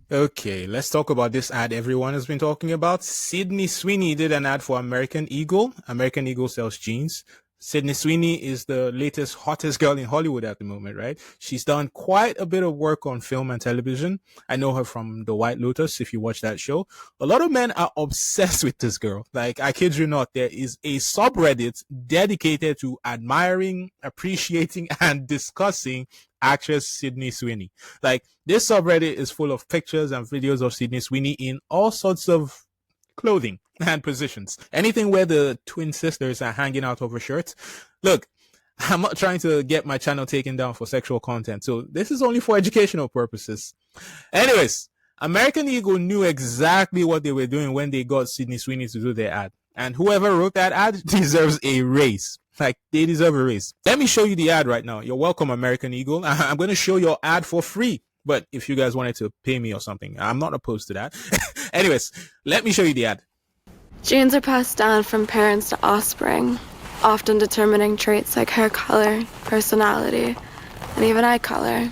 Okay, let's talk about this ad everyone has been talking about. Sydney Sweeney did an ad for American Eagle. American Eagle sells jeans. Sydney Sweeney is the latest hottest girl in Hollywood at the moment, right? She's done quite a bit of work on film and television. I know her from The White Lotus, if you watch that show. A lot of men are obsessed with this girl. Like, I kid you not, there is a subreddit dedicated to admiring, appreciating, and discussing actress Sydney Sweeney. Like, this subreddit is full of pictures and videos of Sydney Sweeney in all sorts of clothing and positions. Anything where the twin sisters are hanging out of her shirt. Look, I'm not trying to get my channel taken down for sexual content, so this is only for educational purposes. Anyways, American Eagle knew exactly what they were doing when they got Sydney Sweeney to do their ad. And whoever wrote that ad deserves a raise. Like, they deserve a raise. Let me show you the ad right now. You're welcome, American Eagle. I'm going to show your ad for free. But if you guys wanted to pay me or something, I'm not opposed to that. Anyways, let me show you the ad. Genes are passed down from parents to offspring, often determining traits like hair color, personality, and even eye color.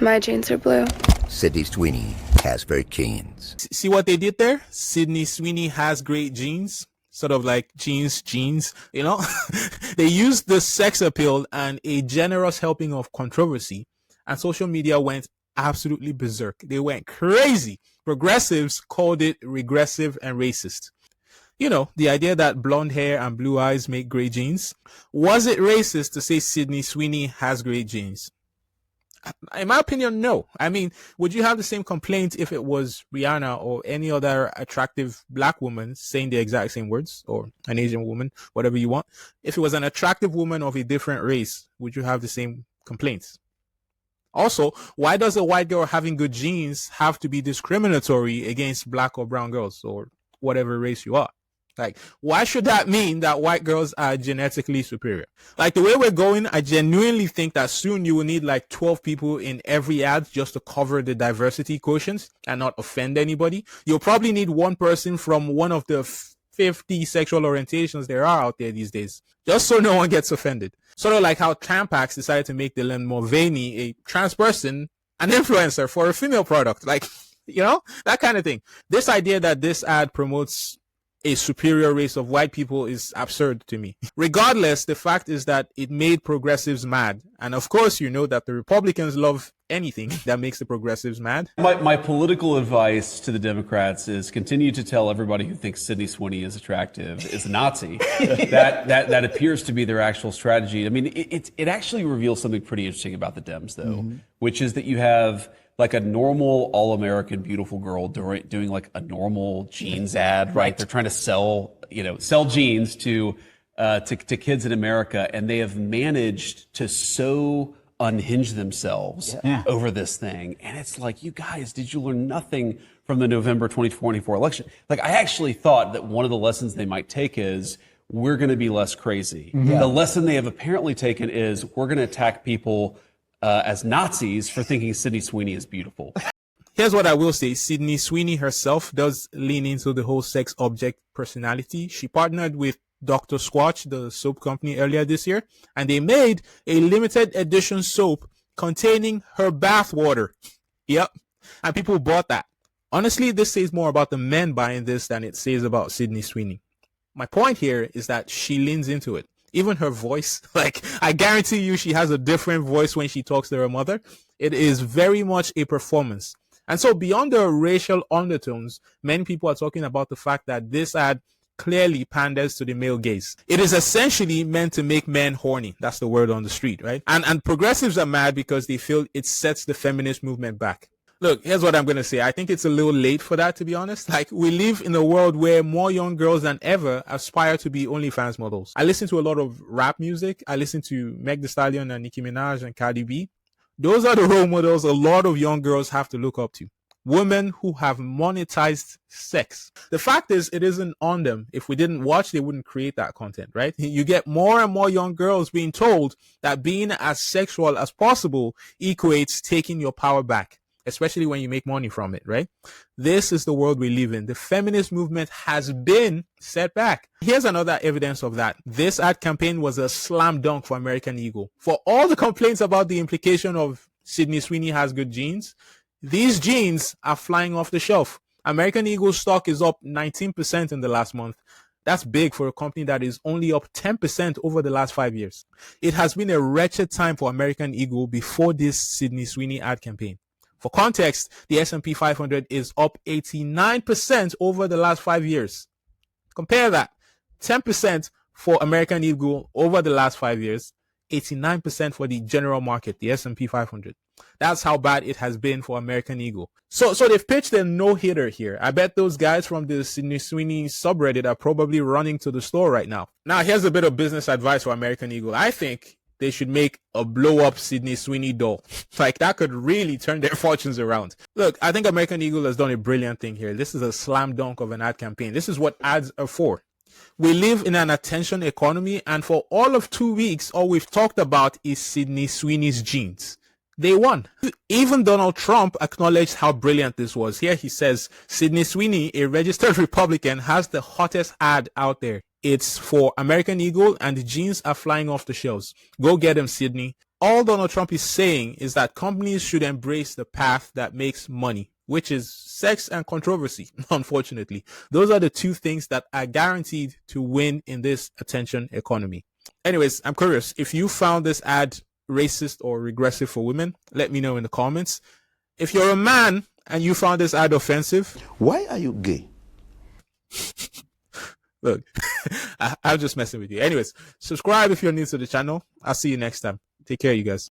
My genes are blue. Sydney Sweeney has great genes. See what they did there? Sydney Sweeney has great genes. Sort of like jeans, you know? They used the sex appeal and a generous helping of controversy, and social media went absolutely berserk. They went crazy. Progressives called it regressive and racist. You know, the idea that blonde hair and blue eyes make great genes. Was it racist to say Sydney Sweeney has great genes? In my opinion, no. I mean, would you have the same complaint if it was Rihanna or any other attractive black woman saying the exact same words, or an Asian woman, whatever you want? If it was an attractive woman of a different race, would you have the same complaints? Also, why does a white girl having good genes have to be discriminatory against black or brown girls or whatever race you are? Like, why should that mean that white girls are genetically superior? Like, the way we're going, I genuinely think that soon you will need like 12 people in every ad just to cover the diversity quotient and not offend anybody. You'll probably need one person from one of the 50 sexual orientations there are out there these days, just so no one gets offended. Sort of like how Tampax decided to make Dylan Mulvaney, a trans person, an influencer for a female product. Like, you know, that kind of thing. This idea that this ad promotes a superior race of white people is absurd to me. Regardless, the fact is that it made progressives mad. And of course, you know that the Republicans love anything that makes the progressives mad. My political advice to the Democrats is continue to tell everybody who thinks Sydney Sweeney is attractive is a Nazi. that appears to be their actual strategy. I mean, it actually reveals something pretty interesting about the Dems, though, which is that you have like a normal all-American beautiful girl doing like a normal jeans ad, right? They're trying to sell jeans to kids in America, and they have managed to so unhinge themselves over this thing. And it's like, you guys, did you learn nothing from the November 2024 election? Like, I actually thought that one of the lessons they might take is we're going to be less crazy. The lesson they have apparently taken is we're going to attack people as Nazis for thinking Sydney Sweeney is beautiful. Here's what I will say. Sydney Sweeney herself does lean into the whole sex object personality. She partnered with Dr. Squatch, the soap company, earlier this year, and they made a limited edition soap containing her bath water. Yep. And people bought that. Honestly, this says more about the men buying this than it says about Sydney Sweeney. My point here is that she leans into it. Even her voice, like, I guarantee you she has a different voice when she talks to her mother. It is very much a performance. And so beyond the racial undertones, many people are talking about the fact that this ad clearly panders to the male gaze. It is essentially meant to make men horny. That's the word on the street, right? And progressives are mad because they feel it sets the feminist movement back. Look, here's what I'm going to say. I think it's a little late for that, to be honest. Like, we live in a world where more young girls than ever aspire to be OnlyFans models. I listen to a lot of rap music. I listen to Meg Thee Stallion and Nicki Minaj and Cardi B. Those are the role models a lot of young girls have to look up to. Women who have monetized sex. The fact is, it isn't on them. If we didn't watch, they wouldn't create that content, right? You get more and more young girls being told that being as sexual as possible equates taking your power back, especially when you make money from it, right? This is the world we live in. The feminist movement has been set back. Here's another evidence of that. This ad campaign was a slam dunk for American Eagle. For all the complaints about the implication of Sydney Sweeney has good genes. These jeans are flying off the shelf. American Eagle stock is up 19% in the last month. That's big for a company that is only up 10% over the last 5 years. It has been a wretched time for American Eagle before this Sydney Sweeney ad campaign. For context, the S&P 500 is up 89% over the last 5 years. Compare that. 10% for American Eagle over the last 5 years, 89% for the general market, the S&P 500. That's how bad it has been for American Eagle. So they've pitched a no-hitter here. I bet those guys from the Sydney Sweeney subreddit are probably running to the store right now. Now, here's a bit of business advice for American Eagle. I think they should make a blow-up Sydney Sweeney doll. Like, that could really turn their fortunes around. Look, I think American Eagle has done a brilliant thing here. This is a slam dunk of an ad campaign. This is what ads are for. We live in an attention economy, and for all of 2 weeks, all we've talked about is Sydney Sweeney's jeans. They won. Even Donald Trump acknowledged how brilliant this was. Here he says, Sydney Sweeney, a registered Republican, has the hottest ad out there. It's for American Eagle, and the jeans are flying off the shelves. Go get them, Sydney. All Donald Trump is saying is that companies should embrace the path that makes money, which is sex and controversy, unfortunately. Those are the two things that are guaranteed to win in this attention economy. Anyways, I'm curious, if you found this ad racist or regressive for women, let me know in the comments. If you're a man and you found this ad offensive, why are you gay? Look, I'm just messing with you. Anyways, subscribe if you're new to the channel. I'll see you next time. Take care, you guys.